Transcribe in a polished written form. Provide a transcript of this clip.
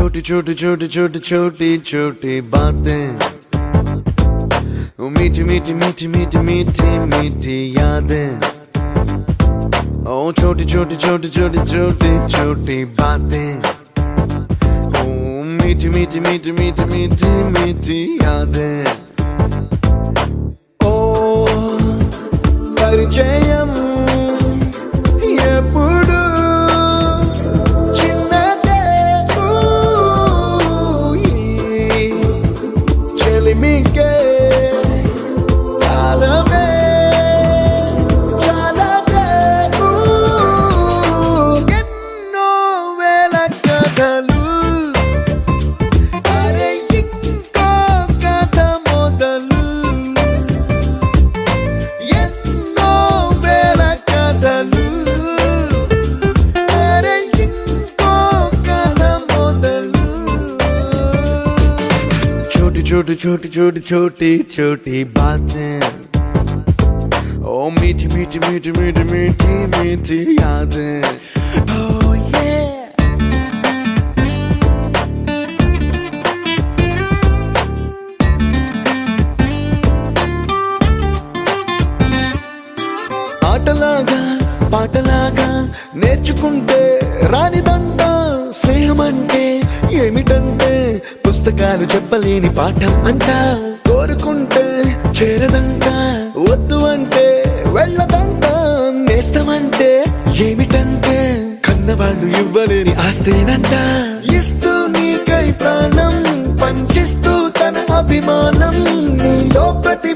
छोटी छोटी छोटी छोटी छोटी छोटी बातें, मीठी मीठी मीठी मीठी मीठी मीठी यादें। ओ छोटी छोटी छोटी छोटी छोटी छोटी बातें, ओ मीठी मीठी मीठी मीठी मीठी मीठी यादें। ओ परिचयम ఎప్పుడు చిన్నదే చెలిమికే కాలమే చాలదే ఎన్నో వేల కథలు అరే ఇంకో కథ మొదలు ఎన్నో వేల కథలు छोटी छोटी छोटी छोटी छोटी बातें, ओ मीठी मीठी मीठी मीठी मीठी मीठी यादें। Oh yeah। ఆటలాగా పాటలాగా నేర్చుకుంటే రానిదంట స్నేహం అంటే ఏమిటంటే పుస్తకాలు చెప్పలేని పాఠం అంట, కోరుకుంటే చేరదంట, వద్దు అంటే వెళ్ళదంట, నేస్తమంటే ఏమిటంటే కన్నవాళ్ళు ఇవ్వలేని ఆస్తేనంట, ఇస్తూ నీకై ప్రాణం పంచిస్తూ తన అభిమానం నీలో ప్రతి